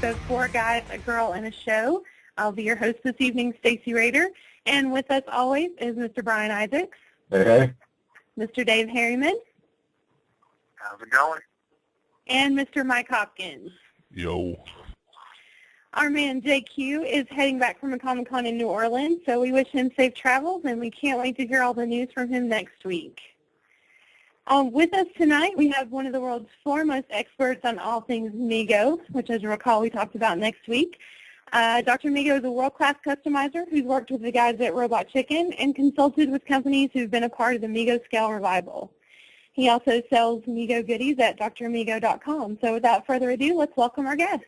of Four Guys, a Girl, and a Show. I'll be your host this evening, Stacey Rader. And with us always is Mr. Brian Isaacs. Hey. Mr. Dave Harriman. How's it going? And Mr. Mike Hopkins. Yo. Our man JQ is heading back from a Comic-Con in New Orleans, so we wish him safe travels, and we can't wait to hear all the news from him next week. With us tonight, we have one of the world's foremost experts on all things Mego, which, as you recall, we talked about next week. Dr. Mego is a world-class customizer who's worked with the guys at Robot Chicken and consulted with companies who've been a part of the Mego Scale revival. He also sells Mego goodies at drmego.com. So without further ado, let's welcome our guest.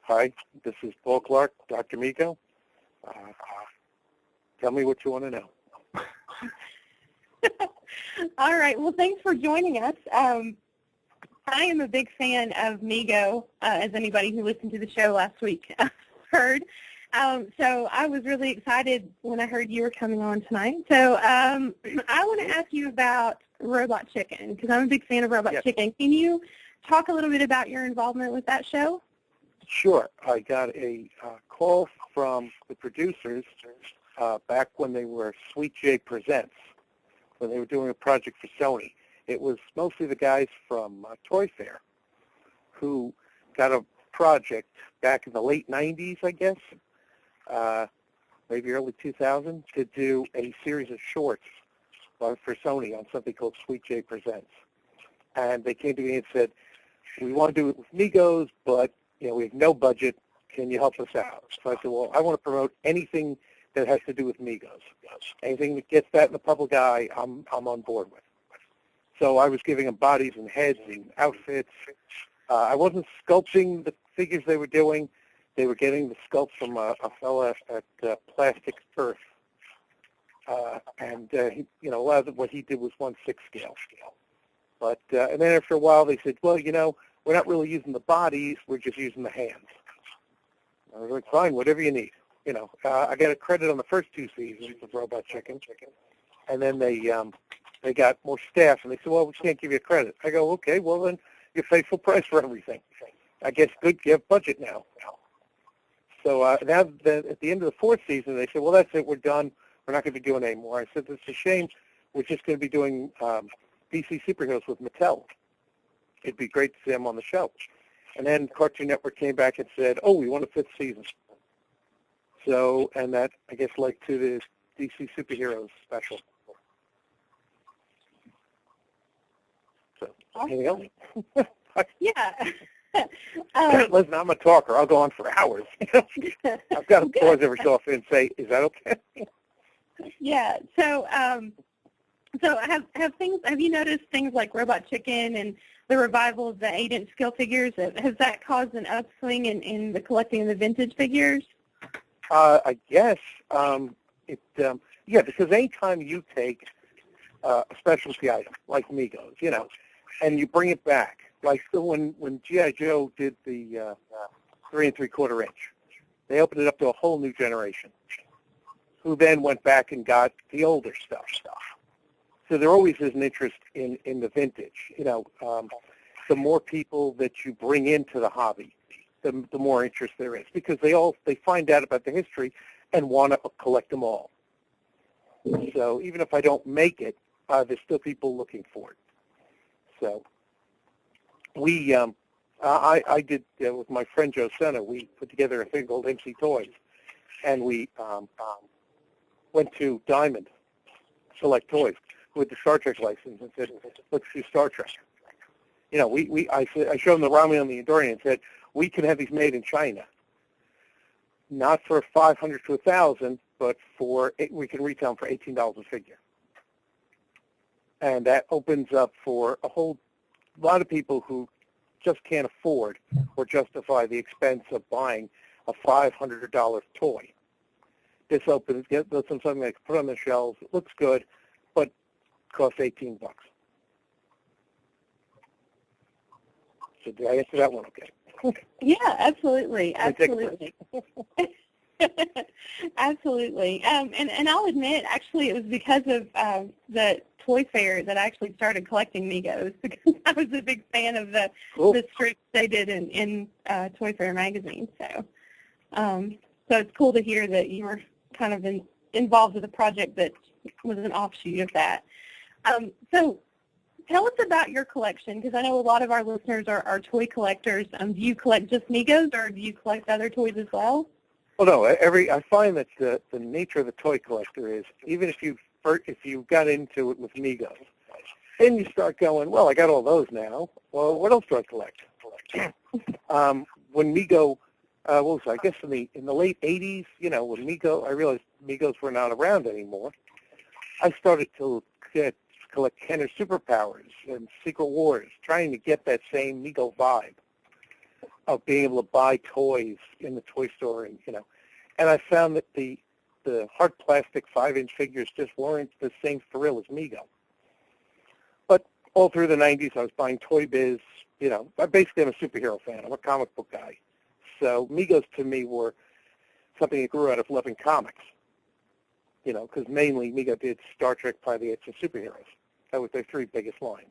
Hi, this is Paul Clarke, Dr. Mego. Tell me what you want to know. All right. Well, thanks for joining us. I am a big fan of Mego, as anybody who listened to the show last week heard. So I was really excited when I heard you were coming on tonight. So I want to ask you about Robot Chicken, because I'm a big fan of Robot Chicken. Can you talk a little bit about your involvement with that show? Sure. I got a call from the producers back when they were Sweet J Presents, when they were doing a project for Sony. It was mostly the guys from Toy Fair who got a project back in the late 90s, I guess, maybe early 2000, to do a series of shorts for Sony on something called Sweet J Presents. And they came to me and said, we want to do it with Megos, but we have no budget. Can you help us out? So I said, well, I want to promote anything that has to do with Megos. Anything that gets that in the public eye, I'm on board with. So I was giving them bodies and heads and outfits. I wasn't sculpting the figures they were doing. They were getting the sculpts from a fella at Plastic Earth. And a lot of what he did was 1/6 scale. But and then after a while, they said, well, we're not really using the bodies. We're just using the hands. I was like, fine, whatever you need. I got a credit on the first 2 seasons of Robot Chicken, and then they got more staff, and they said, well, we can't give you a credit. I go, okay, well, then you pay full price for everything. I guess good, you have budget now. So now at the end of the 4th season, they said, well, that's it, we're done. We're not going to be doing it anymore. I said, it's a shame. We're just going to be doing DC superheroes with Mattel. It'd be great to see them on the show. And then Cartoon Network came back and said, oh, we want a 5th season. So, and that, I guess, led to the DC superheroes special. So, anything else? Yeah. Listen, I'm a talker. I'll go on for hours. I've got to pause every so often and say, is that okay? Yeah. So, have you noticed things like Robot Chicken and the revival of the 8-inch scale figures? Has that caused an upswing in the collecting of the vintage figures? I guess because anytime you take a specialty item like Megos, and you bring it back, like when G.I. Joe did the 3 3/4 inch, they opened it up to a whole new generation, who then went back and got the older stuff. So there always is an interest in the vintage. The more people that you bring into the hobby, the more interest there is, because they find out about the history and want to collect them all. So even if I don't make it, there's still people looking for it. So we, I did with my friend Joe Senna, we put together a thing called MC Toys, and we went to Diamond Select Toys with the Star Trek license and said, let's do Star Trek. I showed them the Romeo and the Endorian and said, we can have these made in China, not for $500 to $1,000, but we can retail them for $18 a figure. And that opens up for a lot of people who just can't afford or justify the expense of buying a $500 toy. This gets them something they can put on the shelves. It looks good, but costs $18. So did I answer that one okay? Yeah, absolutely. Absolutely. And I'll admit, actually, it was because of the toy fair that I actually started collecting Megos, because I was a big fan of the strips they did in Toy Fair magazine. So it's cool to hear that you were kind of involved with a project that was an offshoot of that. So tell us about your collection, because I know a lot of our listeners are toy collectors. Do you collect just Megos, or do you collect other toys as well? Well, no. I find that the nature of the toy collector is, even if you got into it with Megos, then you start going, well, I got all those now. Well, what else do I collect? When Mego, what was it, I guess in the late '80s, when I realized Megos were not around anymore, I started to collect Kenner Superpowers and Secret Wars, trying to get that same Mego vibe of being able to buy toys in the toy store, and I found that the hard plastic 5-inch figures just weren't the same thrill as Mego. But all through the '90s, I was buying Toy Biz. I basically am a superhero fan. I'm a comic book guy. So Megos to me were something that grew out of loving comics. Because mainly Mego did Star Trek, Private Agents, and superheroes. That was their three biggest lines.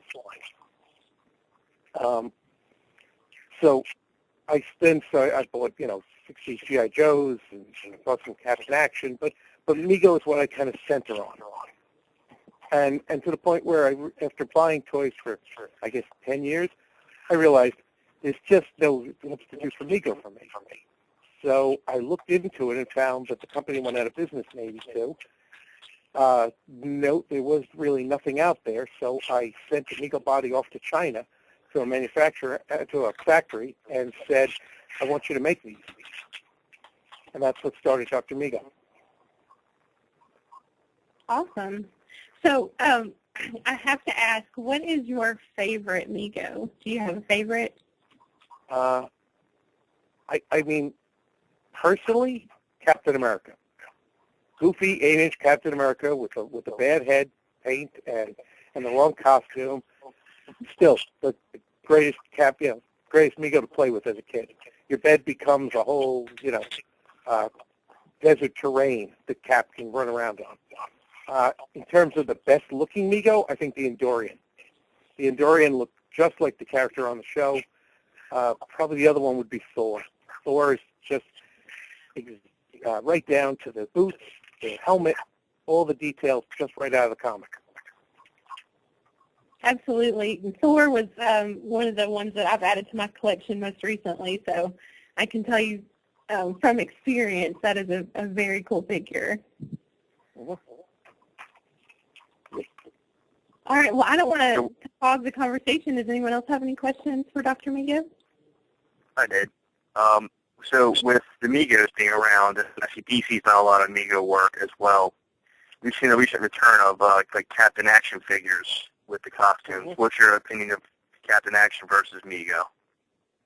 So I bought, 60 G.I. Joes and bought some Captain Action, but Mego is what I kind of center on. And to the point where after buying toys for I guess 10 years, I realized there's just no substitute for Mego for me. So I looked into it and found that the company went out of business in '82. No, there was really nothing out there, so I sent the Mego body off to China to a manufacturer, to a factory, and said, I want you to make these. And that's what started Dr. Mego. Awesome. So I have to ask, what is your favorite Mego? Do you have a favorite? I mean, personally, Captain America. Goofy 8-inch Captain America with a bad head, paint, and the wrong costume. Still, the greatest greatest Mego to play with as a kid. Your bed becomes a whole, desert terrain that Cap can run around on. In terms of the best-looking Mego, I think the Endorian. The Endorian looked just like the character on the show. Probably the other one would be Thor. Thor is just right down to the boots, the helmet, all the details just right out of the comic. Absolutely. Thor was one of the ones that I've added to my collection most recently, so I can tell you from experience that is a very cool figure. Mm-hmm. All right. Well, I don't want to hog the conversation. Does anyone else have any questions for Dr. Mego? I did. So with the Megos being around, actually DC's done a lot of Mego work as well. We've seen a recent return of like Captain Action figures with the costumes. Mm-hmm. What's your opinion of Captain Action versus Mego?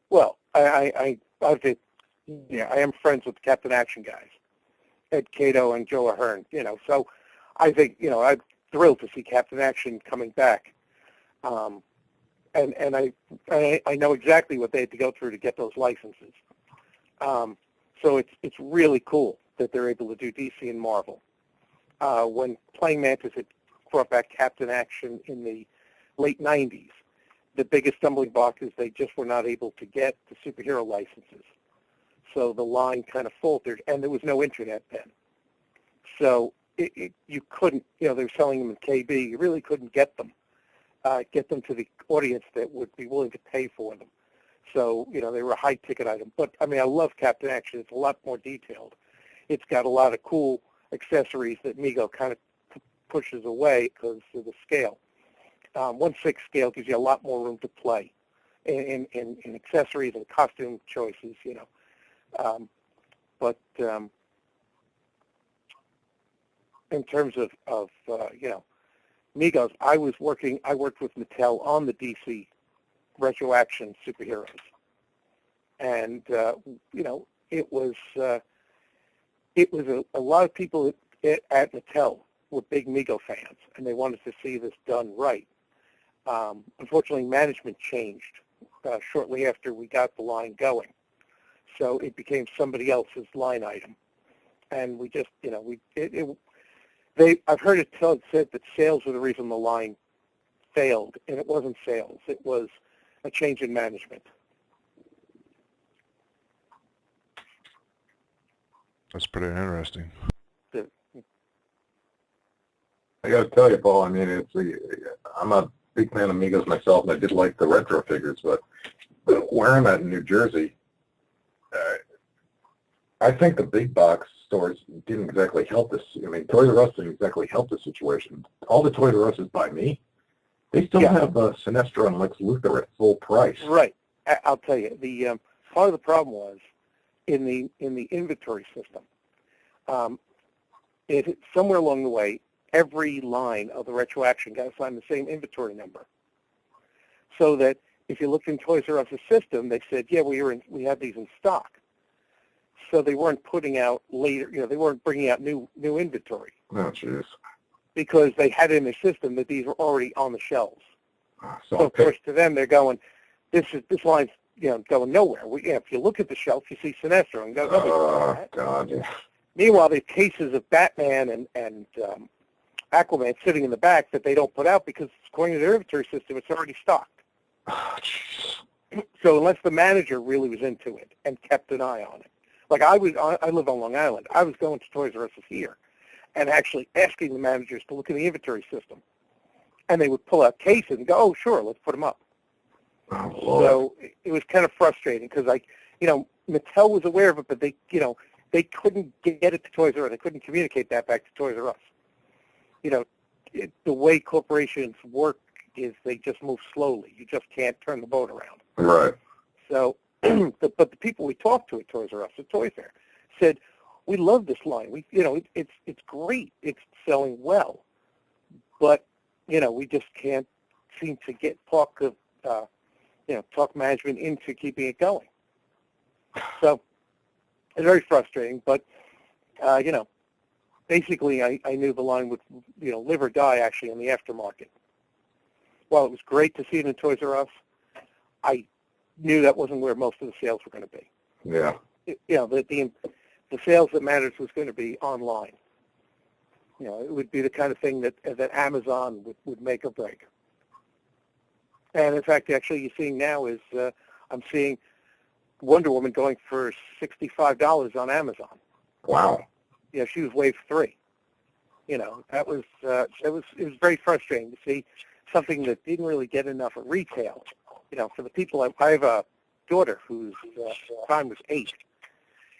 Well, I am friends with the Captain Action guys, Ed Cato and Joe Ahern. So I think I'm thrilled to see Captain Action coming back. And I know exactly what they had to go through to get those licenses. So it's really cool that they're able to do DC and Marvel. When Playing Mantis had brought back Captain Action in the late '90s, the biggest stumbling block is they just were not able to get the superhero licenses. So the line kind of faltered, and there was no internet then. So you couldn't, they were selling them in KB. You really couldn't get them to the audience that would be willing to pay for them. So, they were a high-ticket item. But, I love Captain Action. It's a lot more detailed. It's got a lot of cool accessories that Mego kind of pushes away because of the scale. 1/6 scale gives you a lot more room to play in accessories and costume choices, But in terms of Megos, I worked with Mattel on the DC Retro Action superheroes. And, it was a lot of people at Mattel were big Mego fans, and they wanted to see this done right. Unfortunately, management changed shortly after we got the line going. So it became somebody else's line item. And we just, I've heard it said that sales were the reason the line failed, and it wasn't sales. It was a change in management. That's pretty interesting. I got to tell you, Paul, I mean, I'm a big fan of Megos myself, and I did like the retro figures, but where I'm at in New Jersey, I think the big box stores didn't exactly help this. I mean, Toys R Us didn't exactly help the situation. All the Toys R Us is by me. They still have Sinestro and Lex Luthor at full price. Right. I'll tell you, the part of the problem was in the inventory system. Somewhere along the way, every line of the retro action got assigned the same inventory number. So that if you looked in Toys R Us' system, they said, yeah, we had these in stock. So they weren't putting out later, they weren't bringing out new inventory. Oh, jeez. Because they had in their system that these were already on the shelves. So of course, to them, they're going, this line's going nowhere. If you look at the shelf, you see Sinestro and go, oh, God, yeah. Meanwhile, there's cases of Batman and Aquaman sitting in the back that they don't put out because according to their inventory system, it's already stocked. Oh, jeez. So unless the manager really was into it and kept an eye on it. Like I live on Long Island. I was going to Toys R Us here and actually asking the managers to look in the inventory system. And they would pull out cases and go, oh, sure, let's put them up. Oh, Lord. So it was kind of frustrating because, Mattel was aware of it, but they couldn't get it to Toys R Us. They couldn't communicate that back to Toys R Us. The way corporations work is they just move slowly. You just can't turn the boat around. Right. So, but the people we talked to at Toys R Us, at Toy Fair, said, we love this line. It's great. It's selling well. But, we just can't seem to get talk management into keeping it going. So it's very frustrating. But, basically I knew the line would, live or die actually in the aftermarket. While it was great to see it in Toys R Us, I knew that wasn't where most of the sales were going to be. Yeah. The sales that matters was going to be online. It would be the kind of thing that Amazon would make or break. And in fact, actually, you're seeing now is I'm seeing Wonder Woman going for $65 on Amazon. Wow. Yeah, she was wave 3. It was very frustrating to see something that didn't really get enough at retail. For the people, I have a daughter whose time was 8,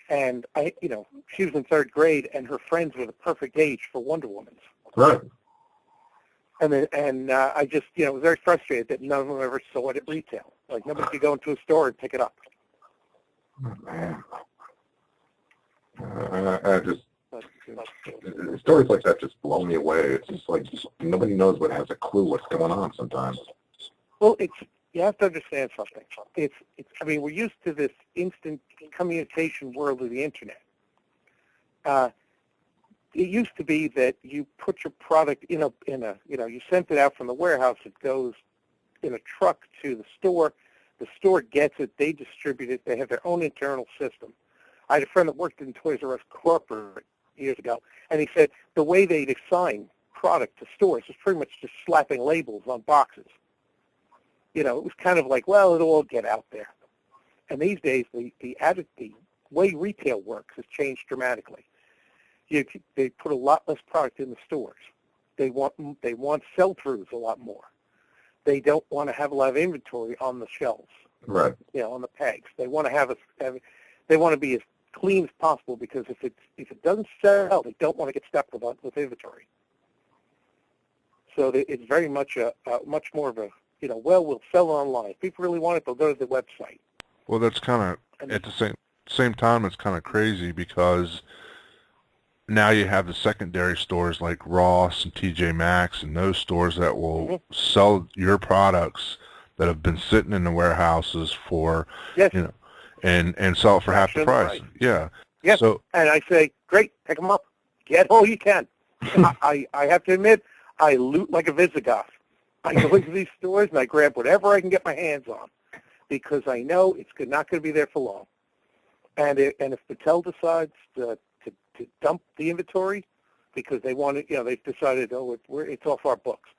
and she was in 3rd grade, and her friends were the perfect age for Wonder Woman's. Right. And I just was very frustrated that none of them ever saw it at retail. Like nobody could go into a store and pick it up. Oh, man. I just stories like that just blow me away. It's just like nobody knows what has a clue what's going on sometimes. Well, you have to understand something. We're used to this instant communication world of the internet. It used to be that you put your product you sent it out from the warehouse. It goes in a truck to the store. The store gets it. They distribute it. They have their own internal system. I had a friend that worked in Toys R Us corporate years ago, and he said the way they'd assign product to stores was pretty much just slapping labels on boxes. It was kind of like, well, it'll all get out there. And these days, the way retail works has changed dramatically. They put a lot less product in the stores. They want sell-throughs a lot more. They don't want to have a lot of inventory on the shelves. Right. On the pegs. They want to be as clean as possible because if it doesn't sell, they don't want to get stuck with inventory. So it's very much much more of a we'll sell online. If people really want it, they'll go to the website. Well, that's kind of at the same time. It's kind of crazy because now you have the secondary stores like Ross and TJ Maxx and those stores that will sell your products that have been sitting in the warehouses for and sell it for half the price. Right. Yeah. Yes. So, and I say, great, pick them up. Get all you can. I have to admit, I loot like a Visigoth. I go into these stores and I grab whatever I can get my hands on because I know it's not going to be there for long. And if Mattel decides to to dump the inventory because they want it, they've decided, it's off our books.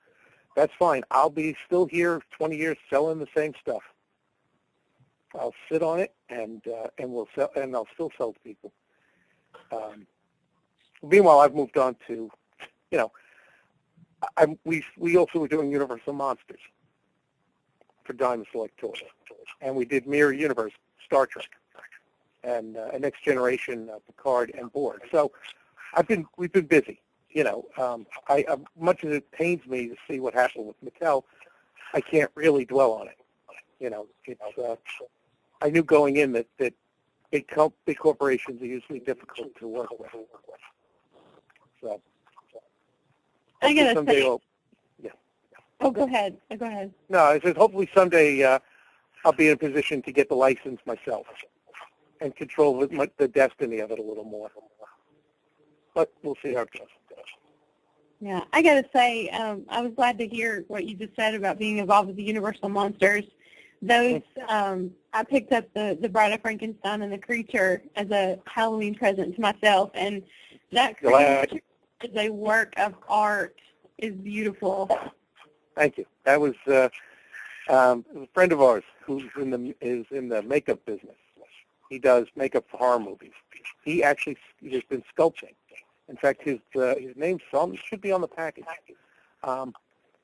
That's fine. I'll be still here 20 years selling the same stuff. I'll sit on it and we'll sell, and I'll still sell to people. Meanwhile, I've moved on to, we also were doing Universal Monsters for Diamond Select Toys, and we did Mirror Universe, Star Trek, and a Next Generation, Picard and Borg. So we've been busy. Much as it pains me to see what happened with Mattel, I can't really dwell on it. I knew going in that big corporations are usually difficult to work with. So I gotta someday say. Oh, go ahead. Go ahead. No, I said hopefully someday I'll be in a position to get the license myself and control the destiny of it a little more. But we'll see how it goes. Yeah, I got to say, I was glad to hear what you just said about being involved with the Universal Monsters. Those, I picked up the Bride of Frankenstein and the creature as a Halloween present to myself, and that creature is a work of art. Is beautiful. Thank you. That was a friend of ours who is in the makeup business. He does makeup for horror movies. He actually has been sculpting. In fact, his name should be on the package.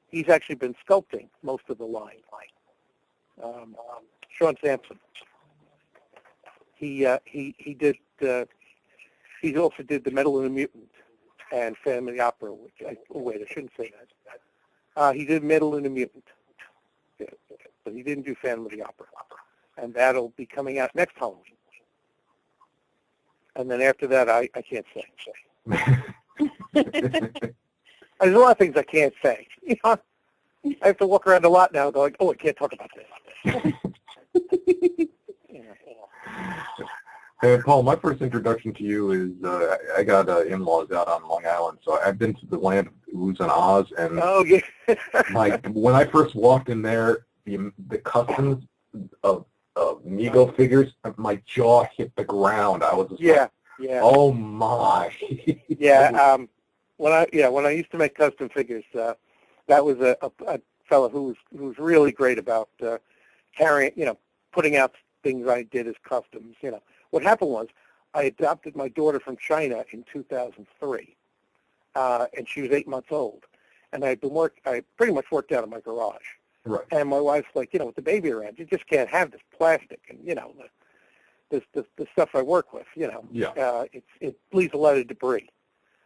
He's actually been sculpting most of the line. Sean Sampson. He also did the Metal and the Mutant and Phantom of the Opera. I shouldn't say that. He did Metal and the Mutant, but he didn't do Phantom of the Opera, and that'll be coming out next Halloween. And then after that, I can't say. There's a lot of things I can't say. I have to walk around a lot now going, I can't talk about this. Hey, Paul, my first introduction to you is I got in-laws out on Long Island, so I've been to the land of Ooze and Oz, and when I first walked in there, the customs of Mego figures, my jaw hit the ground. I was just like, oh my. When I used to make custom figures, that was a fellow who was really great about carrying, putting out things I did as customs. What happened was I adopted my daughter from China in 2003, and she was 8 months old, and I pretty much worked out of my garage. Right. And my wife's like, with the baby around, you just can't have this plastic and the stuff I work with. It leaves a lot of debris.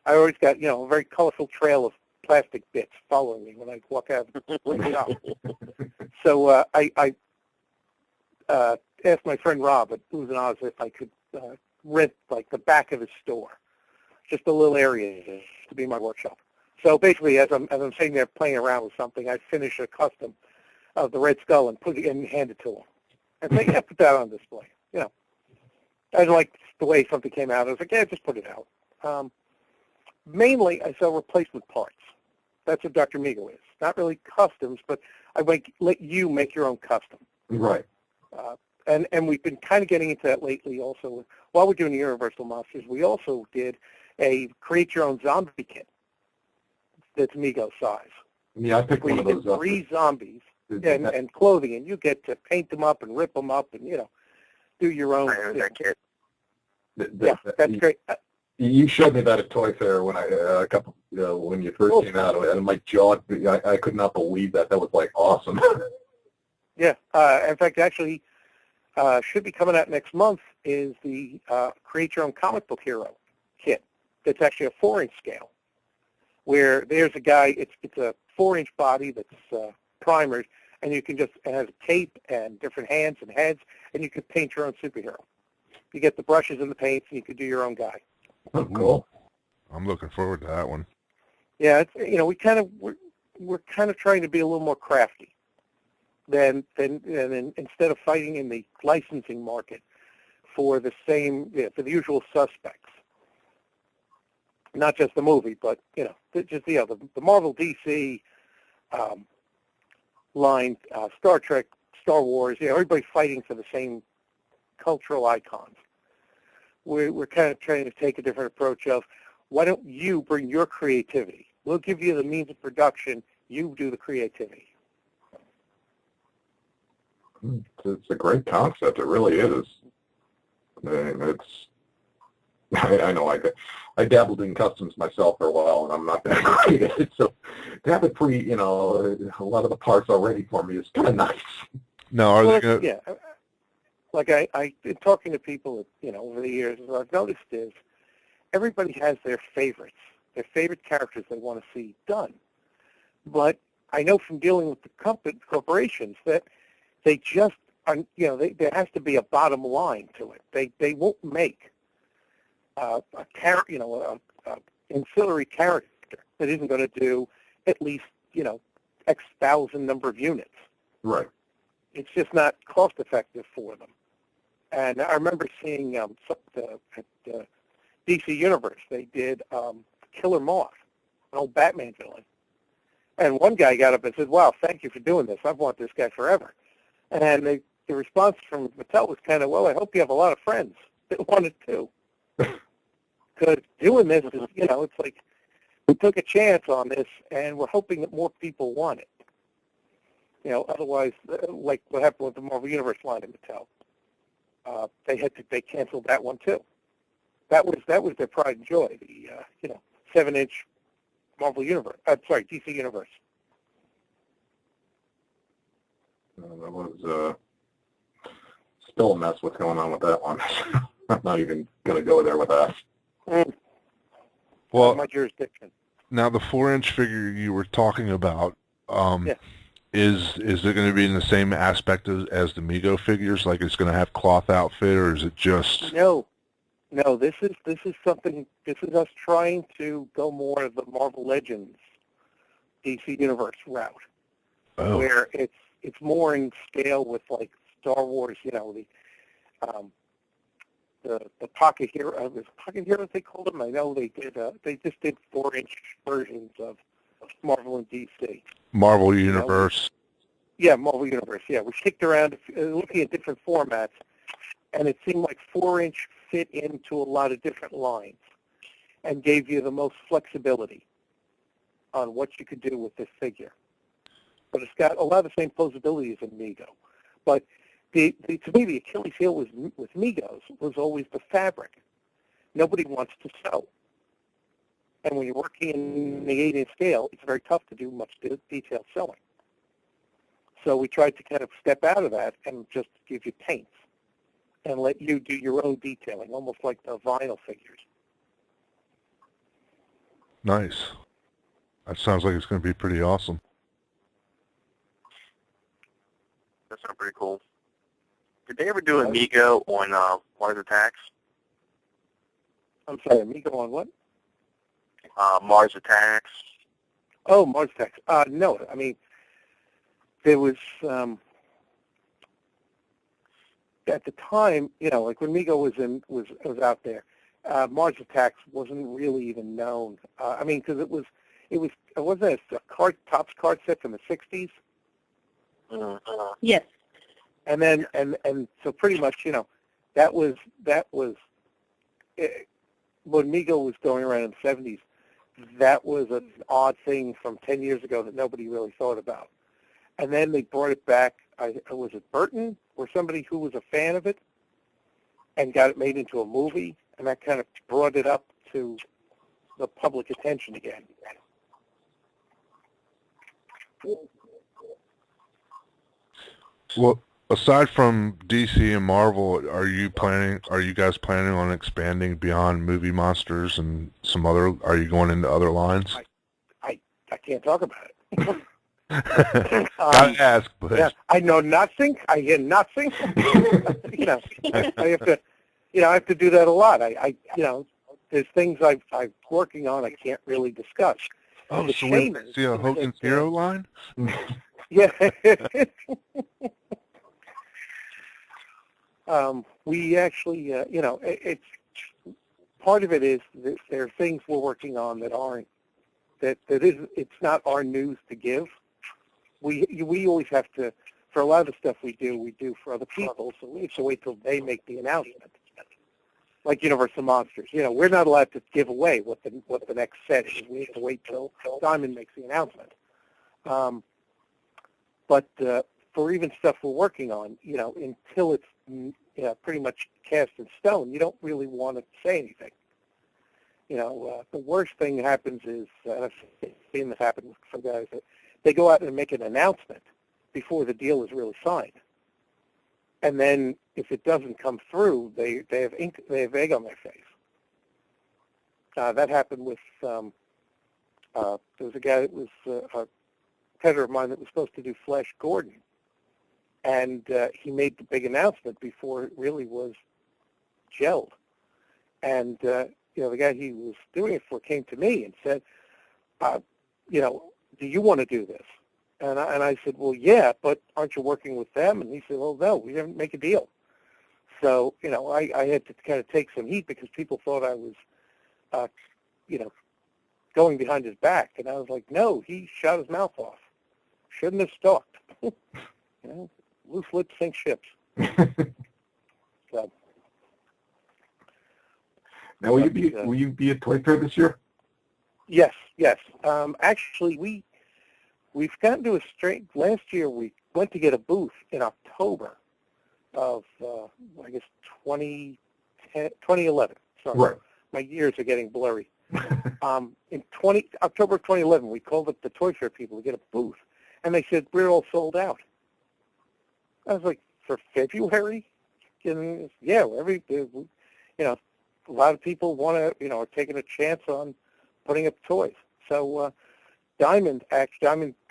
I always got a very colorful trail of plastic bits following me when I walk out of the shop. So I asked my friend Rob at Ooze and Oz if I could rent like the back of his store, just a little area to be my workshop. So basically, as I'm sitting there playing around with something, I finish a custom of the Red Skull and hand it to him, and say, put that on display. I liked the way something came out. I was like, just put it out. Mainly, I sell replacement parts. That's what Dr. Mego is. Not really customs, but I let you make your own custom. Right. And we've been kind of getting into that lately also. While we're doing the Universal Monsters, we also did a create-your-own zombie kit that's Mego size. Yeah, I picked one of those up. 3 zombies and clothing, and you get to paint them up and rip them up and, do your own. I own that kit. That's great. You showed me that at Toy Fair when when you first came out, and my jaw, I could not believe that. That was like awesome. Yeah. In fact, actually, should be coming out next month is the Create Your Own Comic Book Hero kit. That's actually a 4-inch scale, where there's a guy. It's a 4-inch body that's primered, and it has tape and different hands and heads, and you can paint your own superhero. You get the brushes and the paints, and you can do your own guy. Oh, cool. I'm looking forward to that one. Yeah, we're kind of trying to be a little more crafty than instead of fighting in the licensing market for the usual suspects. Not just the movie, but just the Marvel DC line, Star Trek, Star Wars. Everybody fighting for the same cultural icons. we're kind of trying to take a different approach of, why don't you bring your creativity? We'll give you the means of production. You do the creativity. It's a great concept. It really is. And I know I dabbled in customs myself for a while, and I'm not that great at it. So to have it a lot of the parts already for me is kind of nice. Now, are they going to... Yeah. Like I've been talking to people, over the years, what I've noticed is everybody has their favorites, their favorite characters they want to see done. But I know from dealing with the corporations that they just are, there has to be a bottom line to it. They won't make a ancillary character that isn't going to do at least, X thousand number of units. Right. It's just not cost effective for them. And I remember seeing at DC Universe, they did Killer Moth, an old Batman villain. And one guy got up and said, wow, thank you for doing this. I've wanted this guy forever. And the response from Mattel was kind of, well, I hope you have a lot of friends that want it too. Because doing this is, it's like we took a chance on this, and we're hoping that more people want it. Otherwise, like what happened with the Marvel Universe line in Mattel, they canceled that one too. That was their pride and joy, the 7-inch Marvel Universe. DC Universe. That was still a mess. What's going on with that one? I'm not even going to go there with that. Well, my jurisdiction. Now the 4-inch figure you were talking about, is it going to be in the same aspect as the Mego figures? Like it's going to have cloth outfit, or is it just? No. This is something. This is us trying to go more of the Marvel Legends DC Universe route, where it's more in scale with like Star Wars. The Pocket Hero, Pocket Heroes they called them. I know they did. They just did 4-inch versions of Marvel and DC. Marvel Universe. Marvel Universe. Yeah, we kicked around looking at different formats, and it seemed like 4-inch fit into a lot of different lines and gave you the most flexibility on what you could do with this figure. But it's got a lot of the same posability as a Mego. But to me, the Achilles heel with Megos was always the fabric. Nobody wants to sew. And when you're working in the 8-inch scale, it's very tough to do much detailed sewing. So we tried to kind of step out of that and just give you paints and let you do your own detailing, almost like the vinyl figures. Nice. That sounds like it's going to be pretty awesome. That sounds pretty cool. Did they ever do a Mego on Mars Attacks? I'm sorry, Mego on what? Mars Attacks. Oh, Mars Attacks. No, I mean, there was, at the time, like when Mego was out there, Mars Attacks wasn't really even known. Because it wasn't a Topps card set from the 60s? Yes. And then, and so pretty much, that was it, when Mego was going around in the 70s, that was an odd thing from 10 years ago that nobody really thought about. And then they brought it back. Was it Burton or somebody who was a fan of it and got it made into a movie, and that kind of brought it up to the public attention again. Well, aside from DC and Marvel, are you guys planning on expanding beyond movie monsters and some other? Are you going into other lines? I can't talk about it. Gotta ask, but yeah, I know nothing. I hear nothing. I have to do that a lot. There's things I'm working on I can't really discuss. Oh, so we see a Hogan's Hero line? Yeah. We actually, it's part of it is that there are things we're working on that aren't, it's not our news to give. We always have to, for a lot of the stuff we do for other people, so we have to wait till they make the announcement. like Universal Monsters. We're not allowed to give away what the next set is. We have to wait till Diamond makes the announcement. But for even stuff we're working on, until it's pretty much cast in stone, you don't really want to say anything. The worst thing that happens is, and I've seen this happen with some guys, that they go out and make an announcement before the deal is really signed. And then if it doesn't come through, they have egg on their face. That happened with, there was a guy that was a competitor of mine that was supposed to do Flash Gordon. And he made the big announcement before it really was gelled. And, the guy he was doing it for came to me and said, do you want to do this? And I said, well, yeah, but aren't you working with them? And he said, well, no, we didn't make a deal. So, I had to kind of take some heat because people thought I was, going behind his back. And I was like, no, he shot his mouth off. Shouldn't have stalked. Loose lips sink ships. So. Now, will you be at Toy Fair this year? Yes. Actually, we've gotten to a straight. Last year, we went to get a booth in October of, 2011. Sorry, right. My years are getting blurry. In October of 2011, we called up the Toy Fair people to get a booth, and they said we're all sold out. I was like, for February? And yeah, a lot of people want to, are taking a chance on putting up toys. So Diamond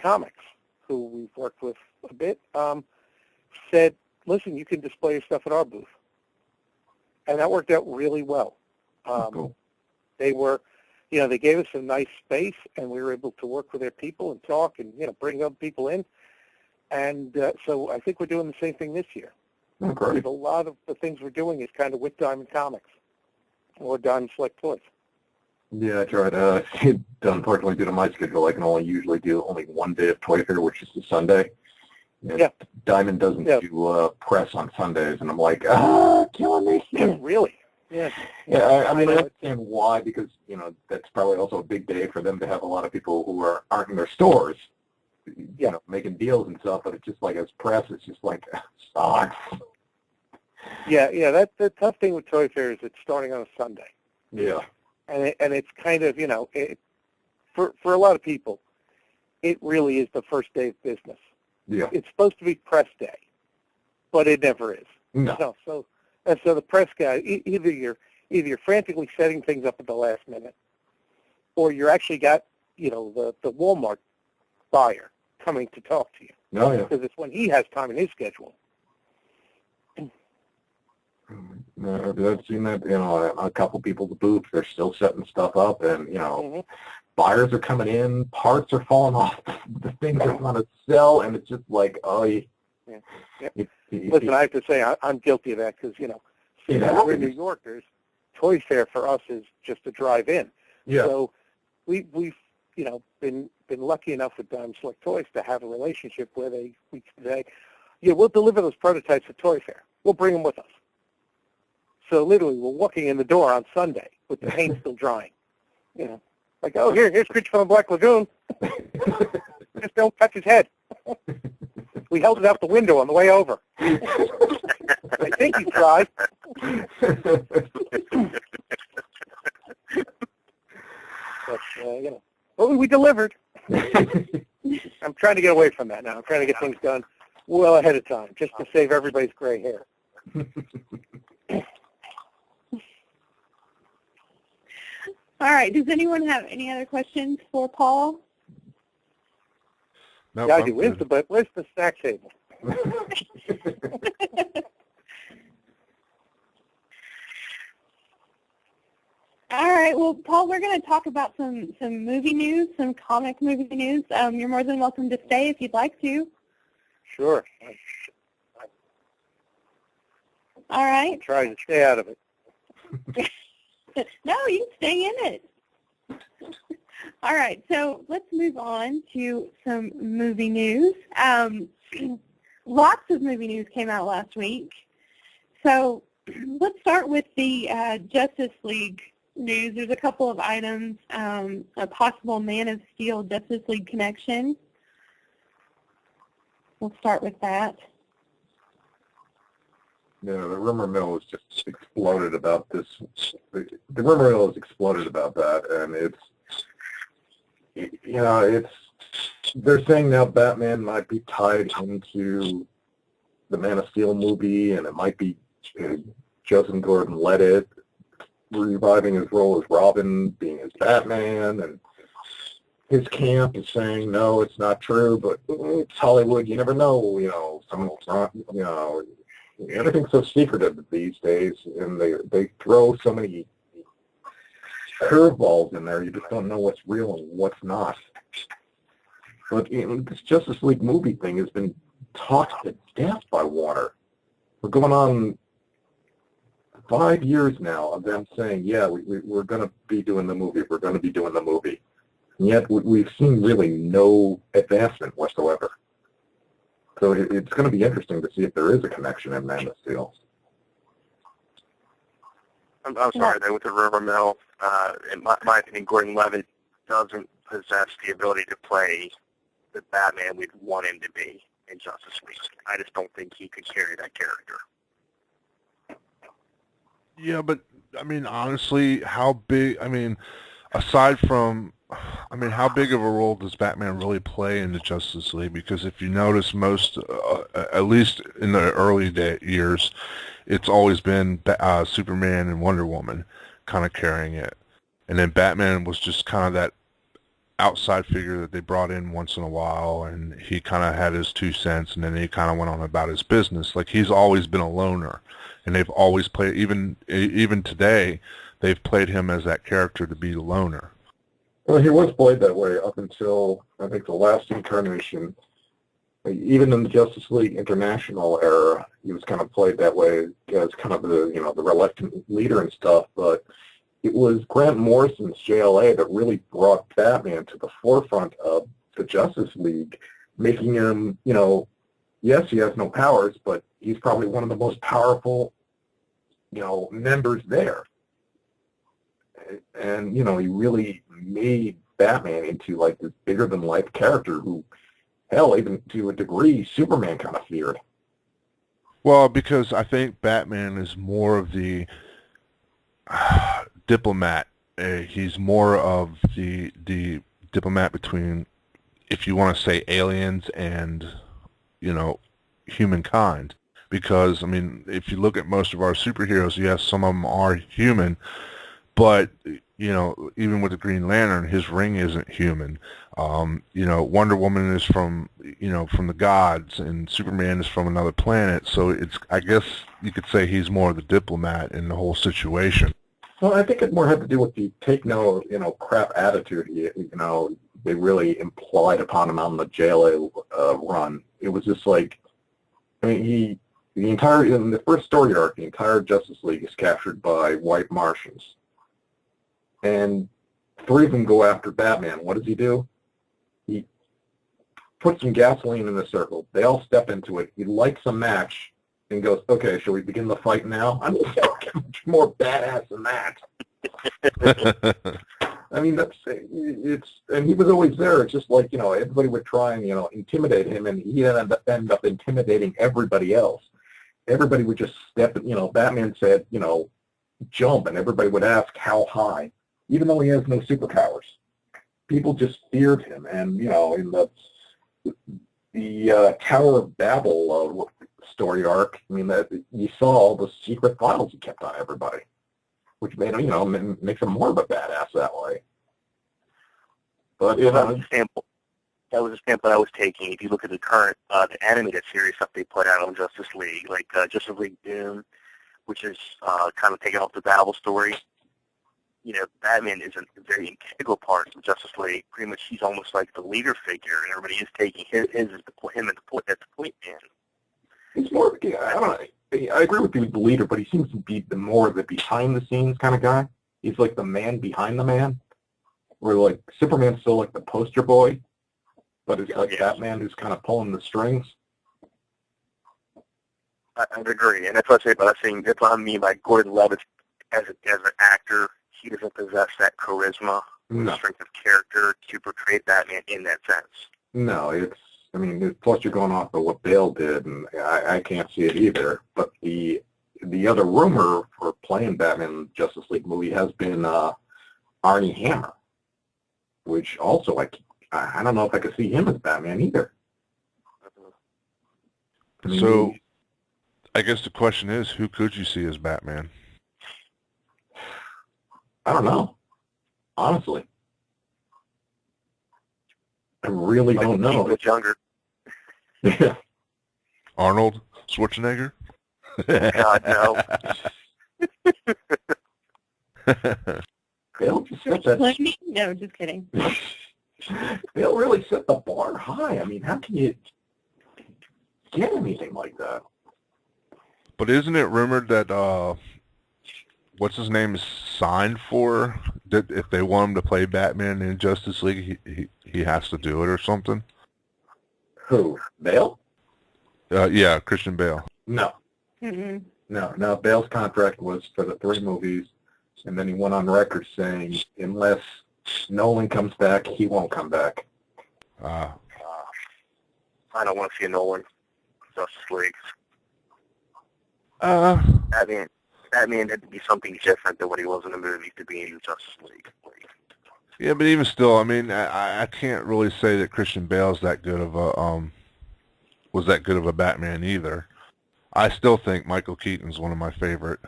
Comics, who we've worked with a bit, said, listen, you can display your stuff at our booth. And that worked out really well. Cool. They were, they gave us a nice space, and we were able to work with their people and talk and, bring other people in. And so I think we're doing the same thing this year. Oh, great. A lot of the things we're doing is kind of with Diamond Comics or Diamond Select Toys. Yeah, I tried. Unfortunately, due to my schedule, I can usually do only one day of Toy Fair, which is the Sunday. And yeah. Diamond doesn't do press on Sundays, and I'm like, killing me. Yeah, really? Yeah. Yeah, I mean, I understand why, because, that's probably also a big day for them to have a lot of people who aren't in their stores, making deals and stuff, but it's just like, as press, it's just like, sucks. Yeah, that's the tough thing with Toy Fair is it's starting on a Sunday. Yeah. And it's kind of, for a lot of people, it really is the first day of business. Yeah. It's supposed to be press day, but it never is. No. So the press guy, either you're frantically setting things up at the last minute, or you're actually got, the Walmart buyer coming to talk to you. Oh, yeah. Because it's when he has time in his schedule. I've seen that, a couple people's booths, they're still setting stuff up, and, Mm-hmm. buyers are coming in, parts are falling off, the things are going to sell, and it's just like, Yeah. Listen, I have to say, I'm guilty of that because, we're New Yorkers. Toy Fair for us is just a drive-in. Yeah. So we've been lucky enough with Diamond Select Toys to have a relationship where we say, we'll deliver those prototypes at Toy Fair. We'll bring them with us. So literally, we're walking in the door on Sunday with the paint still drying. Like, oh, here's Creature from the Black Lagoon. Just don't touch his head. We held it out the window on the way over. I think he tried. But, well, we delivered. I'm trying to get away from that now. I'm trying to get things done well ahead of time, just to save everybody's gray hair. All right. Does anyone have any other questions for Paul? Nope, Yeah, I do. Where's the snack table? All right. Well, Paul, we're going to talk about some movie news, some comic movie news. You're more than welcome to stay if you'd like to. Sure. All right. I'm trying to stay out of it. No, you can stay in it. All right, so let's move on to some movie news. Lots of movie news came out last week. So let's start with the Justice League news. There's a couple of items, a possible Man of Steel Justice League connection. We'll start with that. The rumor mill has just exploded about this. The rumor mill has exploded about that, and they're saying now Batman might be tied into the Man of Steel movie, and it might be Joseph Gordon-Levitt reviving his role as Robin, being his Batman, and his camp is saying, no, it's not true, but it's Hollywood, you never know, someone's not, everything's so secretive these days, and they throw so many curveballs in there, you just don't know what's real and what's not. But this Justice League movie thing has been talked to death by Warner. We're going on 5 years now of them saying, yeah, we're going to be doing the movie, we're going to be doing the movie. And yet we've seen really no advancement whatsoever. So it's going to be interesting to see if there is a connection in Man of Steel. I'm sorry, though, with the rumor mill, in my opinion, Gordon-Levitt doesn't possess the ability to play the Batman we'd want him to be in Justice League. I just don't think he could carry that character. Yeah, but, I mean, honestly, how big, I mean, aside from, I mean, how big of a role does Batman really play in the Justice League? Because if you notice most, at least in the early years, it's always been Superman and Wonder Woman kind of carrying it. And then Batman was just kind of that outside figure that they brought in once in a while, and he kind of had his 2 cents, and then he kind of went on about his business. Like, he's always been a loner, and they've always played, even today, they've played him as that character to be the loner. Well, he was played that way up until, I think, the last incarnation. Even in the Justice League International era, he was kind of played that way as kind of the, the reluctant leader and stuff, but it was Grant Morrison's JLA that really brought Batman to the forefront of the Justice League, making him, yes, he has no powers, but he's probably one of the most powerful, members there. And, he really made Batman into, like, this bigger-than-life character who, hell, even to a degree, Superman kind of feared. Well, because I think Batman is more of the diplomat. He's more of the diplomat between, if you want to say, aliens and, humankind. Because, I mean, if you look at most of our superheroes, yes, some of them are human, but, even with the Green Lantern, his ring isn't human. Wonder Woman is from the gods, and Superman is from another planet. So I guess you could say he's more of the diplomat in the whole situation. Well, I think it more had to do with the take no, crap attitude. They really implied upon him on the JLA run. It was just like, I mean, in the first story arc, the entire Justice League is captured by white Martians. And 3 of them go after Batman. What does he do? He puts some gasoline in the circle. They all step into it. He lights a match and goes, okay, shall we begin the fight now? I mean, much more badass than that. I mean, and he was always there. It's just like, everybody would try and, intimidate him, and he'd end up intimidating everybody else. Everybody would just step, Batman said, jump, and everybody would ask how high, even though he has no superpowers. People just feared him, and, in the Tower of Babel story arc, I mean, that you saw all the secret files he kept on everybody, which made him, makes him more of a badass that way. But, that was a sample I was taking. If you look at the current, the animated series stuff they put out on Justice League, like Justice League Doom, which is kind of taking off the Babel story, Batman is a very integral part of Justice League. Pretty much he's almost like the leader figure, and everybody is taking him as the point man. He's more, I don't know, I agree with you with the leader, but he seems to be more of the behind-the-scenes kind of guy. He's like the man behind the man, where, like, Superman's still like the poster boy, but it's like Batman who's kind of pulling the strings. I'd agree, and that's what I say about saying that's what I mean by Gordon Levitt as an actor. He doesn't possess that charisma, or strength of character to portray Batman in that sense. No, plus you're going off of what Bale did, and I can't see it either. But the other rumor for playing Batman in the Justice League movie has been Armie Hammer, which also I don't know if I could see him as Batman either. So, I guess the question is, who could you see as Batman? I don't know. Honestly. I really don't know. He was younger. Yeah. Arnold Schwarzenegger? God, no. They'll just set that. No, just kidding. They'll really set the bar high. I mean, how can you get anything like that? But isn't it rumored that what's his name is signed for that if they want him to play Batman in Justice League, he has to do it or something? Who? Bale? Yeah, Christian Bale. No. Mm-hmm. No. Bale's contract was for the 3 movies, and then he went on record saying unless Nolan comes back, he won't come back. I don't want to see a Nolan Justice League. Batman had to be something different than what he was in the movie to be in the Justice League. Yeah, but even still, I mean, I can't really say that Christian Bale's that good of a was that good of a Batman either. I still think Michael Keaton's one of my favorite.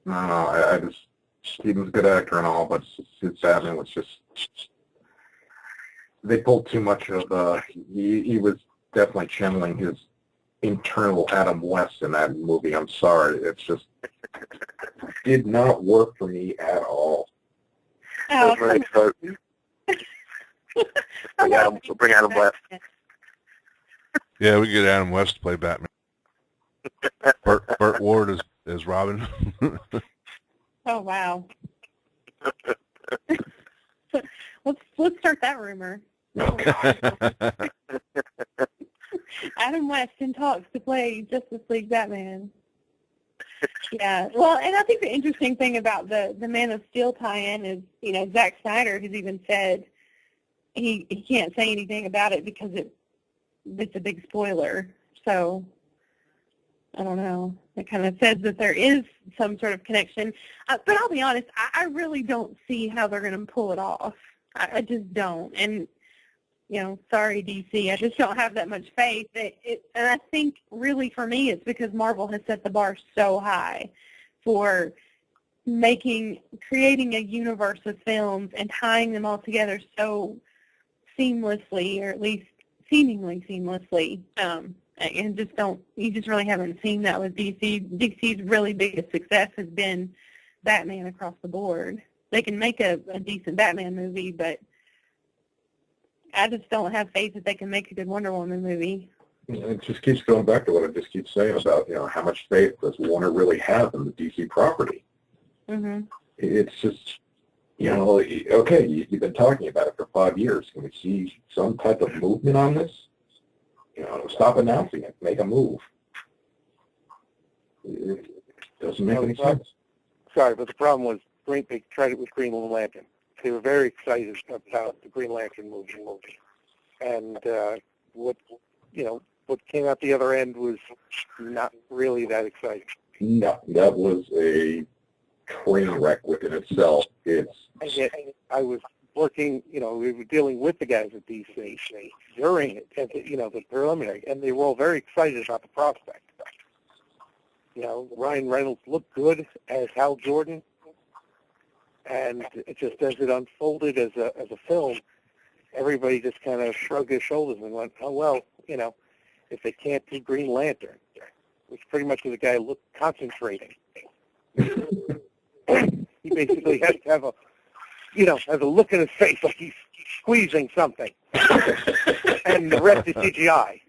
No, I just Keaton's a good actor and all, but his Batman was just they pulled too much of he was definitely channeling his internal Adam West in that movie. I'm sorry, it's just did not work for me at all. Oh, Bring Adam West. Yeah, we get Adam West to play Batman. Burt Ward is Robin. Oh, wow. Let's start that rumor. Adam West in talks to play Justice League Batman. Yeah, well, and I think the interesting thing about the Man of Steel tie-in is, Zack Snyder has even said he can't say anything about it because it's a big spoiler. So I don't know. It kind of says that there is some sort of connection. But I'll be honest, I really don't see how they're going to pull it off. I just don't. And, sorry, DC, I just don't have that much faith. And I think really for me it's because Marvel has set the bar so high for creating a universe of films and tying them all together so seamlessly, or at least seemingly seamlessly. And you just really haven't seen that with DC. DC's really biggest success has been Batman across the board. They can make a decent Batman movie, but I just don't have faith that they can make a good Wonder Woman movie. It just keeps going back to what I just keep saying about, how much faith does Warner really have in the DC property? Mm-hmm. It's just, okay, you've been talking about it for 5 years. Can we see some type of movement on this? Stop announcing it. Make a move. It doesn't make any sense. Sorry, but the problem was they tried it with Green Lantern. They were very excited about the Green Lantern movie. And what came out the other end was not really that exciting. No, that was a train wreck within itself. I was working, we were dealing with the guys at DC during it, the preliminary, and they were all very excited about the prospect. Ryan Reynolds looked good as Hal Jordan, and it just as it unfolded as a film, everybody just kind of shrugged their shoulders and went, oh, well, if they can't do Green Lantern, which pretty much is a guy concentrating. He basically has to have has a look in his face like he's squeezing something. And the rest is CGI,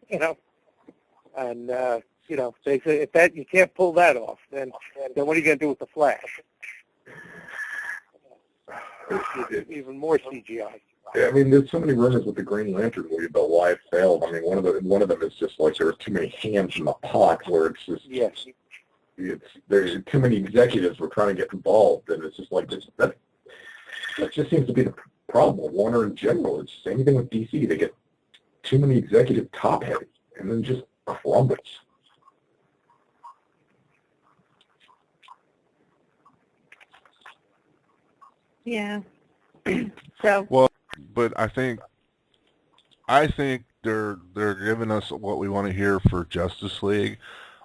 And, they say if you can't pull that off, then what are you going to do with the Flash? Even more CGI. I mean, there's so many rumors with the Green Lantern movie about why it failed. I mean, one of them is just like there were too many hands in the pot, where it's just there's too many executives were trying to get involved, and it's just like that just seems to be the problem with Warner in general. It's the same thing with DC. They get too many executive top heads, and then just crumbles. Yeah. So. Well, but I think they're giving us what we want to hear for Justice League,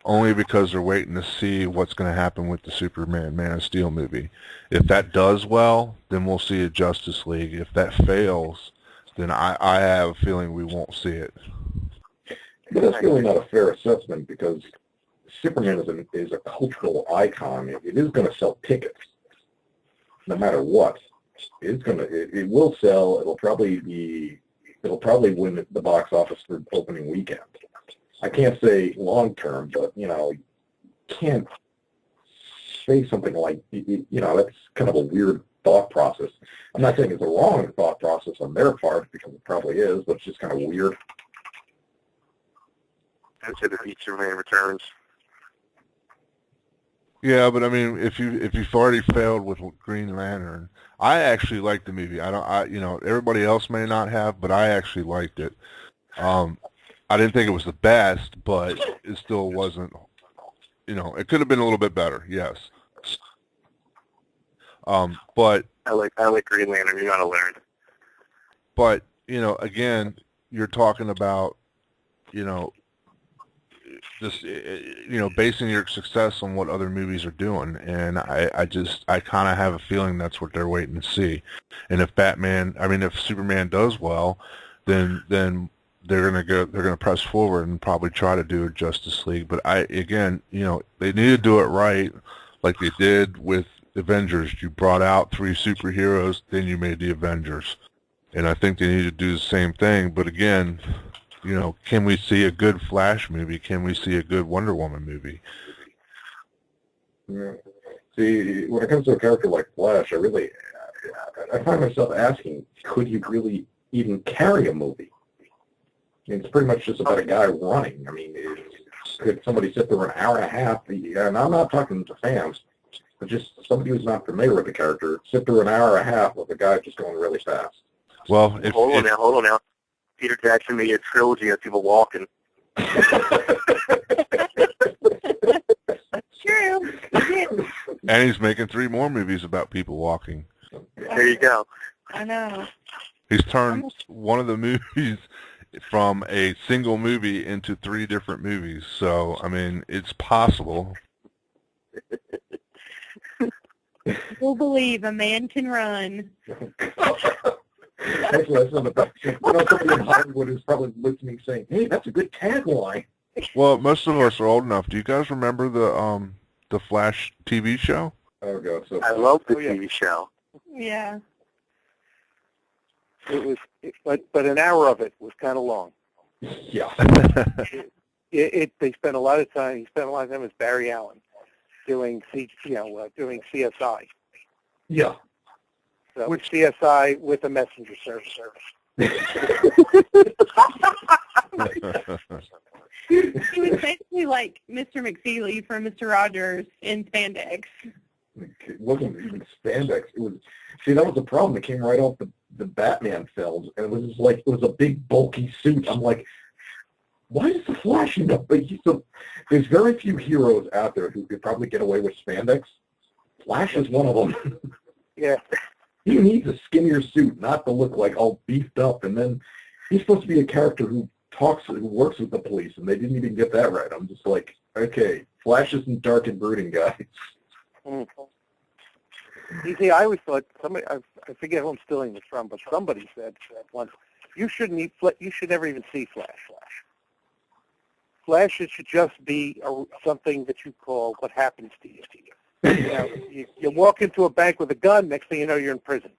only because they're waiting to see what's going to happen with the Superman Man of Steel movie. If that does well, then we'll see a Justice League. If that fails, then I have a feeling we won't see it. But that's really not a fair assessment, because Superman is a cultural icon. It is going to sell tickets, no matter what. It will sell. It'll probably win the box office for opening weekend. I can't say long term, but you can't say something like that's kind of a weird thought process. I'm not saying it's a wrong thought process on their part, because it probably is, but it's just kind of weird. I'd say the Superman Returns. Yeah, but I mean, if you've already failed with Green Lantern, I actually liked the movie. Everybody else may not have, but I actually liked it. I didn't think it was the best, but it still wasn't. It could have been a little bit better. Yes. But I like Green Lantern. You gotta learn. But again, you're talking about just basing your success on what other movies are doing, and I kind of have a feeling that's what they're waiting to see. And if Superman does well, then they're gonna press forward and probably try to do a Justice League. But they need to do it right, like they did with Avengers. You brought out 3 superheroes, then you made the Avengers, and I think they need to do the same thing. But again, can we see a good Flash movie? Can we see a good Wonder Woman movie? Yeah. See, when it comes to a character like Flash, I find myself asking, could you really even carry a movie? I mean, it's pretty much just about a guy running. I mean, could somebody sit there an hour and a half, and I'm not talking to fans, but just somebody who's not familiar with the character, sit through an hour and a half with a guy just going really fast? Well, hold on now. Peter Jackson made a trilogy of people walking. That's true. And he's making 3 more movies about people walking. There you go. I know. He's turned one of the movies from a single movie into 3 different movies. So, I mean, it's possible. We'll believe a man can run. That's what I said about. Somebody in Hollywood is probably listening, saying, "Hey, that's a good tagline." Well, most of us are old enough. Do you guys remember the Flash TV show? Oh God! So I love the TV show. Yeah. It was, but an hour of it was kind of long. Yeah. They spent a lot of time. He spent a lot of time with Barry Allen doing doing CSI. Yeah. So with CSI with a messenger service. He was basically like Mr. McFeely from Mr. Rogers in spandex. It wasn't even spandex. It was. See, that was the problem. It came right off the Batman films, and it was just like it was a big bulky suit. I'm like, why does the Flash end up? There's very few heroes out there who could probably get away with spandex. Flash is one of them. Yeah. He needs a skinnier suit, not to look like all beefed up. And then he's supposed to be a character who works with the police, and they didn't even get that right. I'm just like, okay, Flash isn't dark and brooding, guys. You see, I always thought I forget who I'm stealing this from, but somebody said once, you should never even see Flash. Flash should just be something that you call what happens to you. You walk into a bank with a gun, next thing you know, you're in prison.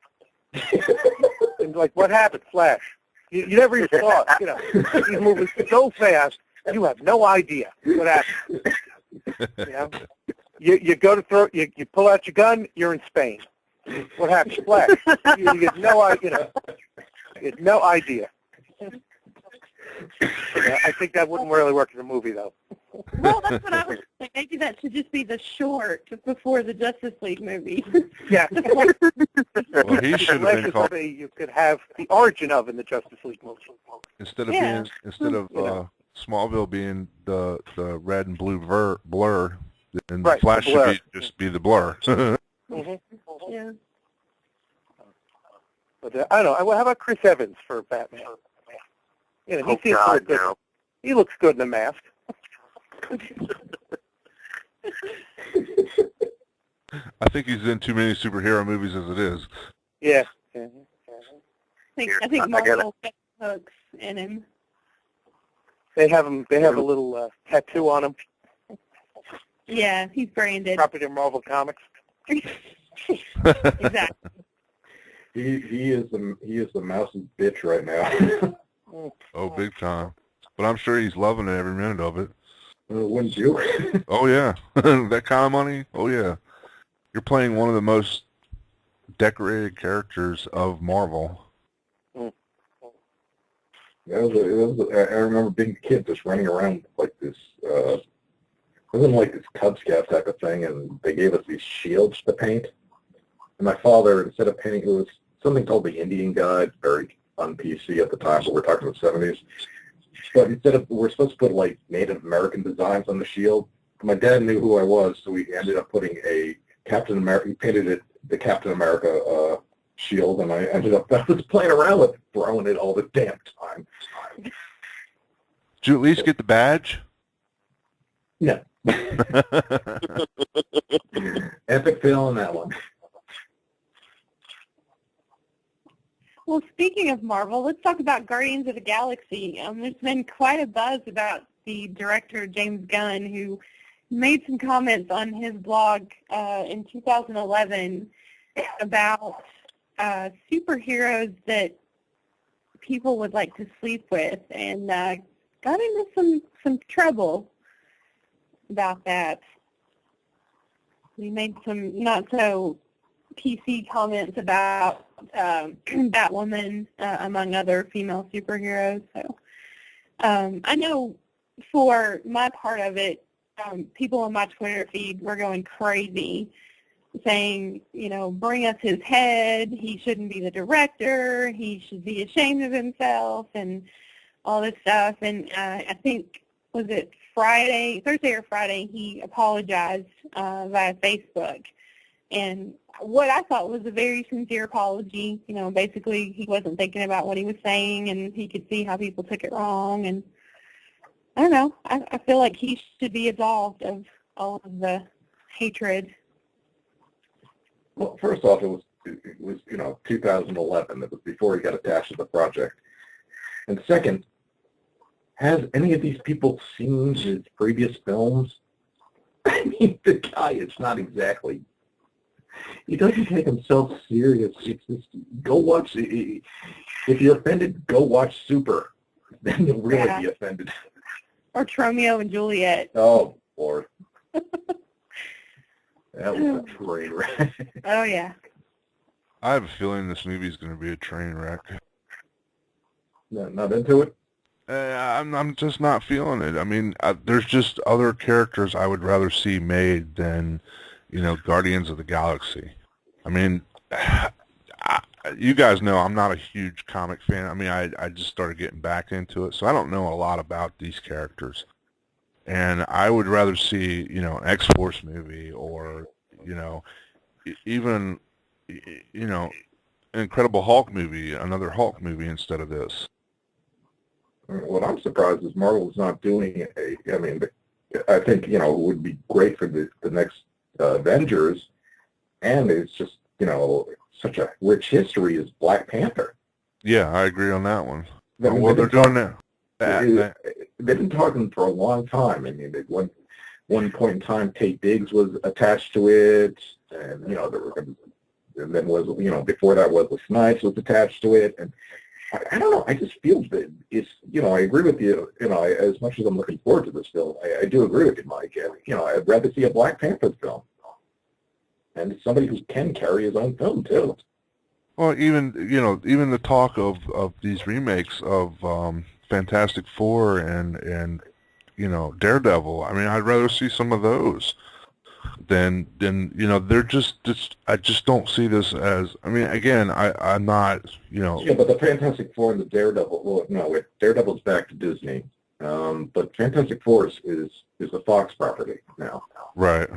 And like, what happened? Flash. You never even saw it. He's moving so fast, you have no idea what happened. You go to you pull out your gun, you're in Spain. What happened? Flash. You get no idea. No idea. Yeah, I think that wouldn't really work in a movie, though. Well, that's what I was thinking. Maybe that should just be the short before the Justice League movie. Yeah. Well, he should have been called. You could have the origin of in the Justice League movie. Instead of Yeah. Smallville being the red and blue blur, and Right, Flash the blur. should just be the blur. Yeah. But I don't know. Well, how about Chris Evans for Batman? You know, he seems to look good. No. He looks good in a mask. I think he's in too many superhero movies as it is. Yeah. I think Marvel got hooks in him. They have him. They have a little tattoo on him. Yeah, he's branded. Copied in Marvel Comics. Exactly. He is the mouse's bitch right now. Oh, big time. But I'm sure he's loving it every minute of it. Wouldn't you? Oh, yeah. That kind of money? Oh, yeah. You're playing one of the most decorated characters of Marvel. I remember being a kid just running around like this, it wasn't like this Cub Scout type of thing, and they gave us these shields to paint. And my father, instead of painting, it was something called the Indian Guide, very un-PC at the time, but we're talking the 70s. But instead of, we're supposed to put like Native American designs on the shield. My dad knew who I was, so we ended up putting a Captain America, he painted it the Captain America shield, and I was playing around with it, throwing it all the damn time. Did you at least get the badge? No. Epic fail on that one. Well, speaking of Marvel, let's talk about Guardians of the Galaxy. There's been quite a buzz about the director, James Gunn, who made some comments on his blog in 2011 about superheroes that people would like to sleep with, and got into some trouble about that. We made some not so PC comments about Batwoman, among other female superheroes. So I know for my part of it, people on my Twitter feed were going crazy, saying, bring us his head, he shouldn't be the director, he should be ashamed of himself, and all this stuff. And I think, was it Thursday or Friday, he apologized via Facebook. And what I thought was a very sincere apology. Basically he wasn't thinking about what he was saying, and he could see how people took it wrong. And I don't know, I feel like he should be absolved of all of the hatred. Well, first off, it was 2011. It was before he got attached to the project. And second, has any of these people seen his previous films? I mean, the guy is not exactly. He doesn't take himself serious. It's just, go watch. If you're offended, go watch Super. Then you'll really be offended. Or Romeo and Juliet. Oh, Lord. That was a train wreck. Oh, yeah. I have a feeling this movie is going to be a train wreck. No, not into it? I'm just not feeling it. I mean, there's just other characters I would rather see made than, Guardians of the Galaxy. I mean, you guys know I'm not a huge comic fan. I mean, I just started getting back into it, so I don't know a lot about these characters. And I would rather see, an X-Force movie or, even, an Incredible Hulk movie, another Hulk movie instead of this. What I'm surprised is Marvel's not doing I think, it would be great for the next Avengers, and it's just, such a rich history is Black Panther. Yeah, I agree on that one. What they're doing now. They've been talking for a long time. I mean, at one point in time, Tate Diggs was attached to it, and, and then before that, Wesley Snipes was attached to it, and I don't know. I just feel that it's, I agree with you. As much as I'm looking forward to this film, I do agree with you, Mike. I'd rather see a Black Panther film, and somebody who can carry his own film too. Well, even the talk of these remakes of Fantastic Four and Daredevil. I mean, I'd rather see some of those than they're just I just don't see this as. I mean, again, I'm not. Yeah, but the Fantastic Four and the Daredevil. Well, no, Daredevil's back to Disney. But Fantastic Four is a Fox property now. Right.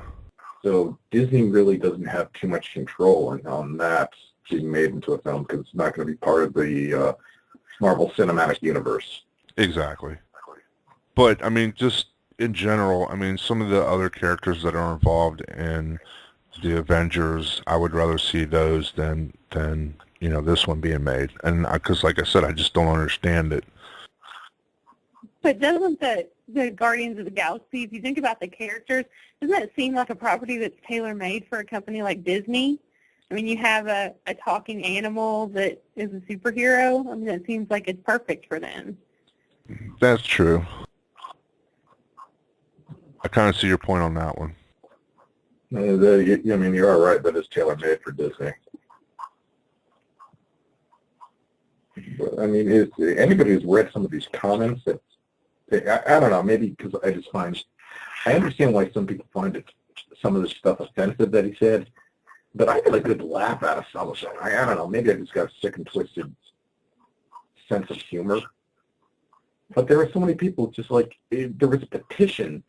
So Disney really doesn't have too much control on that being made into a film because it's not going to be part of the Marvel Cinematic Universe. Exactly. But I mean, just in general, I mean, some of the other characters that are involved in the Avengers, I would rather see those than this one being made, and because like I said, I just don't understand it. But doesn't the Guardians of the Galaxy, if you think about the characters, doesn't that seem like a property that's tailor-made for a company like Disney? I mean, you have a talking animal that is a superhero. I mean, it seems like it's perfect for them. That's true. I kind of see your point on that one. I mean, you are right that it's tailor-made for Disney. But, I mean, is anybody who's read some of these comments that I don't know, maybe because I understand why some people find some of this stuff offensive that he said, but I get a good laugh out of some of it. I don't know, maybe I just got a sick and twisted sense of humor. But there are so many people just like, there was a petition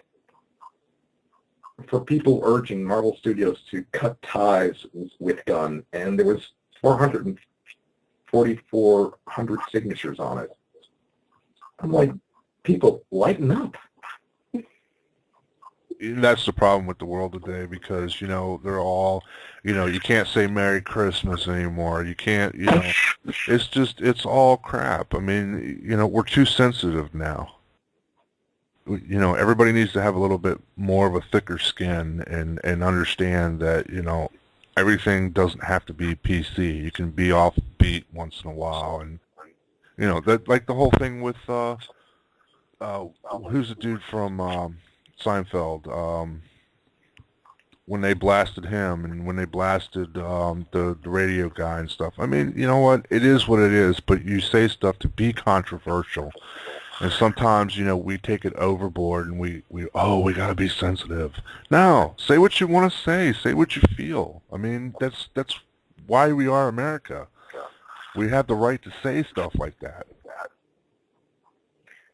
for people urging Marvel Studios to cut ties with Gunn, and there was 4,400 signatures on it. I'm like, people, lighten up. That's the problem with the world today because, they're all, you can't say Merry Christmas anymore. You can't, it's all crap. I mean, we're too sensitive now. Everybody needs to have a little bit more of a thicker skin and understand that, everything doesn't have to be PC. You can be offbeat once in a while. And, that like the whole thing with, who's the dude from Seinfeld? When they blasted him and when they blasted the radio guy and stuff. I mean, you know what? It is what it is, but you say stuff to be controversial. And sometimes, we take it overboard and we got to be sensitive. No, say what you want to say. Say what you feel. I mean, that's why we are America. We have the right to say stuff like that.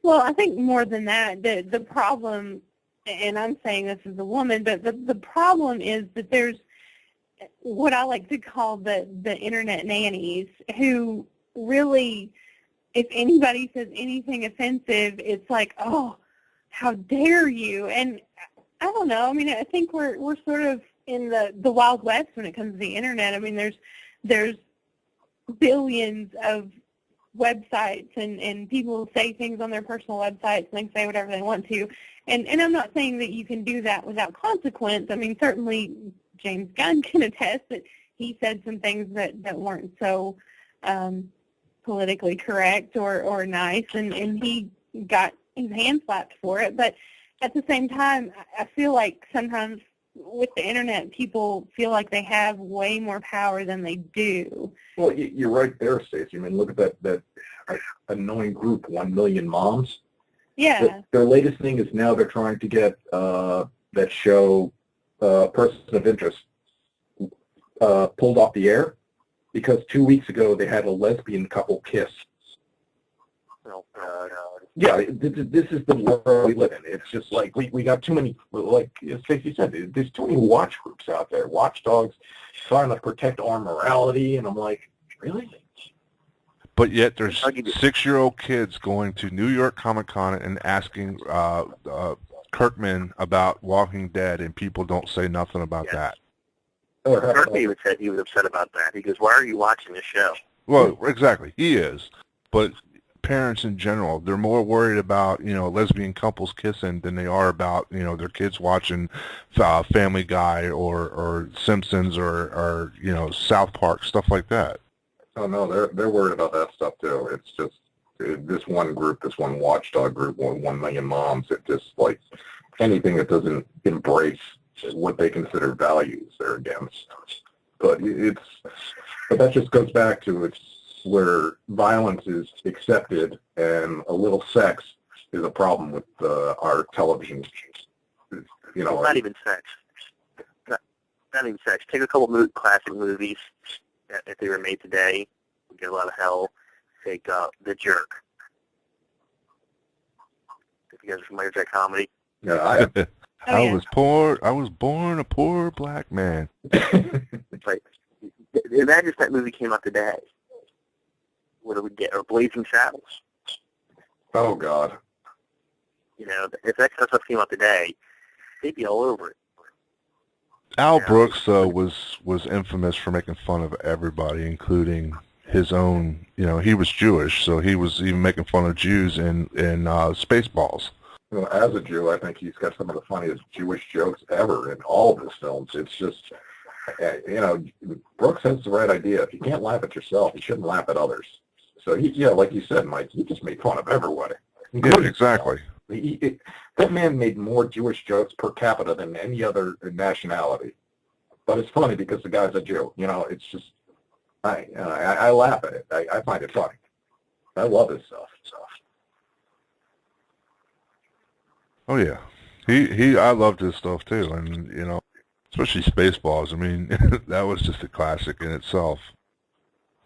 Well, I think more than that, the problem, and I'm saying this as a woman, but the problem is that there's what I like to call the internet nannies who really, if anybody says anything offensive, it's like, oh, how dare you? And I don't know. I mean, I think we're sort of in the Wild West when it comes to the internet. I mean, there's billions of websites and people say things on their personal websites and they can say whatever they want to. And I'm not saying that you can do that without consequence. I mean, certainly James Gunn can attest that he said some things that weren't so politically correct or nice, and he got his hand slapped for it. But at the same time, I feel like sometimes with the internet, people feel like they have way more power than they do. Well, you're right there, Stacey. I mean, look at that annoying group, 1 Million Moms. Yeah. Their latest thing is now they're trying to get that show, Person of Interest, pulled off the air because 2 weeks ago they had a lesbian couple kiss. Oh, God. Yeah, this is the world we live in. It's just like we got too many, like Stacey said, there's too many watch groups out there, watchdogs trying to protect our morality, and I'm like, really? But yet there's 6-year-old kids going to New York Comic Con and asking Kirkman about Walking Dead, and people don't say nothing about that. Kirkman even said he was upset about that. He goes, why are you watching this show? Well, exactly. He is. But parents in general, they're more worried about, lesbian couples kissing than they are about, their kids watching Family Guy or Simpsons or South Park, stuff like that. Oh, no, they're worried about that stuff, too. It's just this one group, this one watchdog group, 1 Million Moms, it just, like, anything that doesn't embrace what they consider values they're against. But But that just goes back to it's where violence is accepted and a little sex is a problem with our television. You know, well, not even sex. Not even sex. Take a couple classic movies if they were made today. We get a lot of hell. Take The Jerk. If you guys are familiar with that comedy. Yeah, I was born a poor black man. Like, imagine if that movie came out today. What do we get? Or Blazing Saddles. Oh God. You know, if that kind of stuff came out today, they'd be all over it. Al Brooks was infamous for making fun of everybody, including his own. You know, he was Jewish, so he was even making fun of Jews in Spaceballs. Well, as a Jew, I think he's got some of the funniest Jewish jokes ever in all of his films. It's just, you know, Brooks has the right idea. If you can't laugh at yourself, you shouldn't laugh at others. So like you said, Mike, he just made fun of everybody. Yeah, exactly. That man made more Jewish jokes per capita than any other nationality. But it's funny because the guy's a Jew. You know, it's just, I laugh at it. I find it funny. I love his stuff. Oh yeah, I loved his stuff too, and you know, especially Spaceballs. I mean, that was just a classic in itself.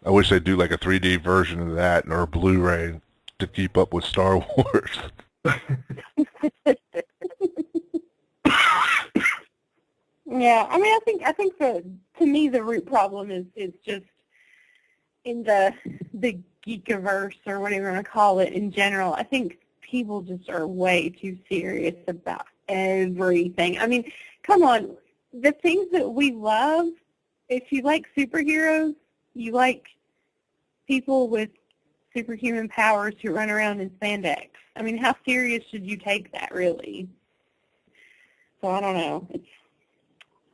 I wish they'd do like a 3D version of that or a Blu-ray to keep up with Star Wars. Yeah, I mean, I think to me the root problem is just in the geekiverse or whatever you want to call it in general. I think people just are way too serious about everything. I mean, come on, the things that we love. If you like superheroes, you like people with superhuman powers who run around in spandex. I mean, how serious should you take that, really? So I don't know. It's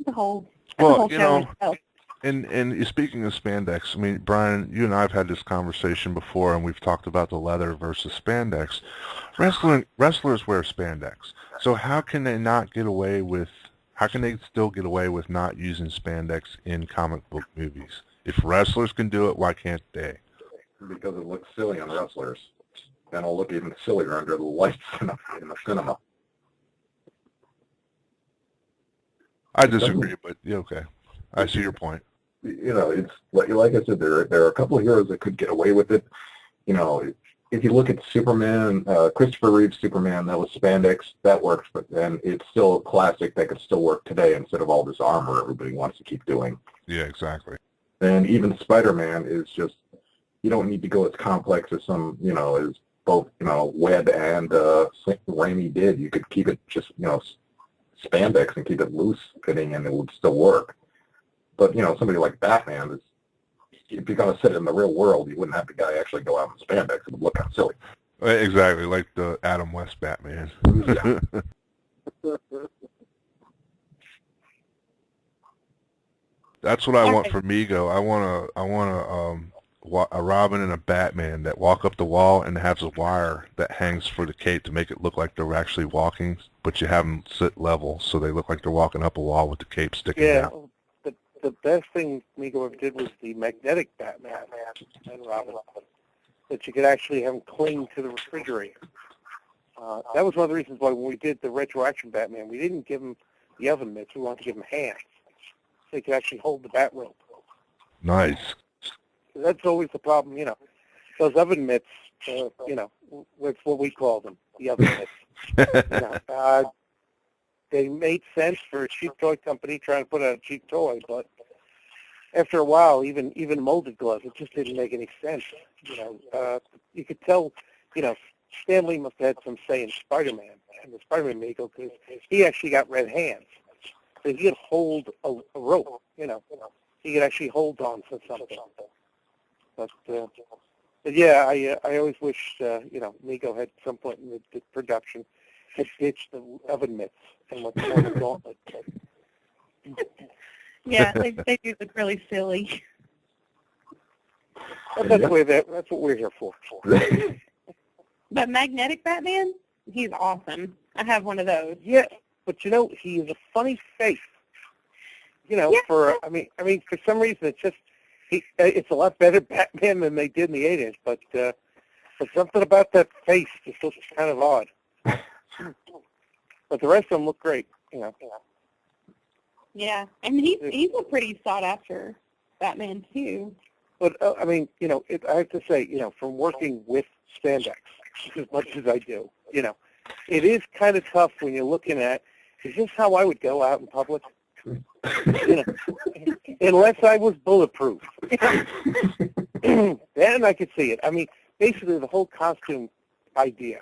the whole show itself. And speaking of spandex, I mean, Brian, you and I have had this conversation before, and we've talked about the leather versus spandex. Wrestlers wear spandex, so how can they still get away with not using spandex in comic book movies? If wrestlers can do it, why can't they? Because it looks silly on wrestlers, and it'll look even sillier under the lights in the cinema. I disagree, but yeah, okay. I see your point. You know, it's like I said, there are a couple of heroes that could get away with it. You know, if you look at Superman, Christopher Reeve's Superman, that was spandex, that works, but then it's still a classic that could still work today instead of all this armor everybody wants to keep doing. Yeah, exactly. And even Spider-Man is just, you don't need to go as complex as some, you know, as both, you know, Webb and Raimi did. You could keep it just, you know, spandex and keep it loose fitting and it would still work. But, you know, somebody like Batman, if you're going to sit in the real world, you wouldn't have the guy actually go out in spandex. It would look kind of silly. Exactly, like the Adam West Batman. Yeah. That's what I want for Mego. I want a Robin and a Batman that walk up the wall and has a wire that hangs for the cape to make it look like they're actually walking, but you have them sit level so they look like they're walking up a wall with the cape sticking out. Yeah, the best thing Mego ever did was the magnetic Batman and Robin, that you could actually have him cling to the refrigerator. That was one of the reasons why when we did the retroaction Batman, we didn't give him the oven mitts. We wanted to give him hands so he could actually hold the bat rope. Nice. That's always the problem, you know. Those oven mitts, you know, that's what we call them, the oven mitts. You know, they made sense for a cheap toy company trying to put out a cheap toy, but after a while, even molded gloves, it just didn't make any sense. You know, you could tell, you know, Stan Lee must have had some say in Spider-Man and the Spider-Man Mego because he actually got red hands. So he could hold a rope, you know. He could actually hold on to something. But yeah, I always wish, you know, Mego had at some point in the production had ditched the oven mitts and went more the gauntlet. Yeah, they do look really silly. But that's what we're here for. But magnetic Batman, he's awesome. I have one of those. Yeah, but you know, he is a funny face. You know, yeah. I mean, for some reason, it's just it's a lot better Batman than they did in the 8-inch, but something about that face just looks kind of odd. But the rest of them look great, you know. Yeah, and he's a pretty sought after Batman too. But I mean, you know, I have to say, you know, from working with spandex as much as I do, you know, it is kind of tough when you're looking at, is this how I would go out in public? You know, unless I was bulletproof. Then I could see it. I mean, basically the whole costume idea,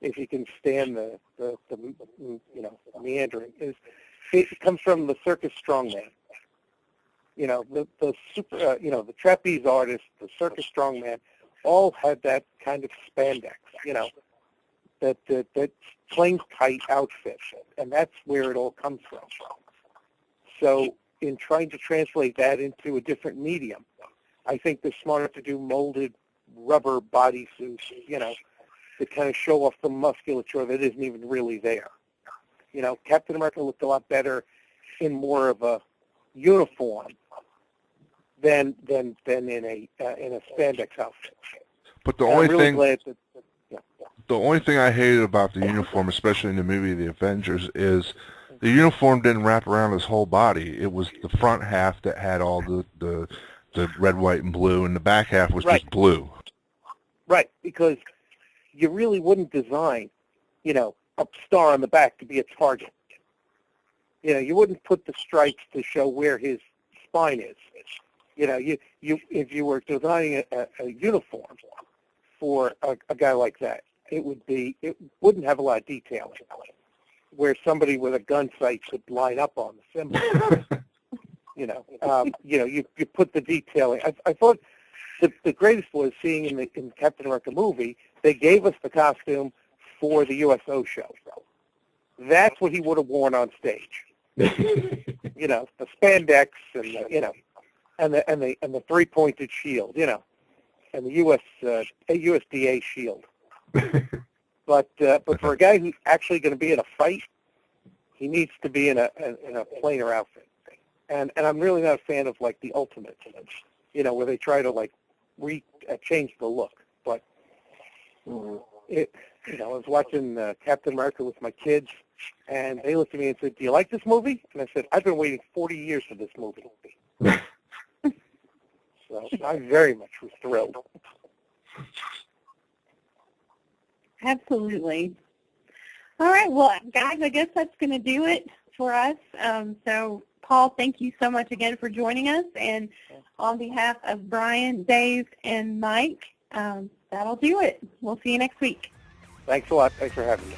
if you can stand the you know, meandering, is it comes from the circus strongman. You know, the super, you know, the trapeze artist, the circus strongman, all had that kind of spandex. You know, that plain tight outfit, and that's where it all comes from. So in trying to translate that into a different medium, I think they're smarter to do molded rubber bodysuits, you know, to kind of show off the musculature that isn't even really there. You know, Captain America looked a lot better in more of a uniform than in a spandex outfit. But the only thing I hated about the uniform, especially in the movie The Avengers, is the uniform didn't wrap around his whole body. It was the front half that had all the red, white, and blue, and the back half was just blue. Right, because you really wouldn't design, you know, a star on the back to be a target. You know, you wouldn't put the stripes to show where his spine is. You know, if you were designing a uniform for a guy like that, it wouldn't have a lot of detailing, where somebody with a gun sight could line up on the symbol. You know, you put the detailing. I thought the greatest was seeing in the Captain America movie, they gave us the costume for the USO show. That's what he would have worn on stage. You know, the spandex and you know, and the three-pointed shield, you know, and the USDA shield. But for a guy who's actually going to be in a fight, he needs to be in a plainer outfit. And I'm really not a fan of like the Ultimate, you know, where they try to like change the look. But it, you know, I was watching Captain America with my kids, and they looked at me and said, "Do you like this movie?" And I said, "I've been waiting 40 years for this movie." So I very much was thrilled. Absolutely. All right, well, guys, I guess that's going to do it for us. So, Paul, thank you so much again for joining us. And on behalf of Brian, Dave, and Mike, that'll do it. We'll see you next week. Thanks a lot. Thanks for having me.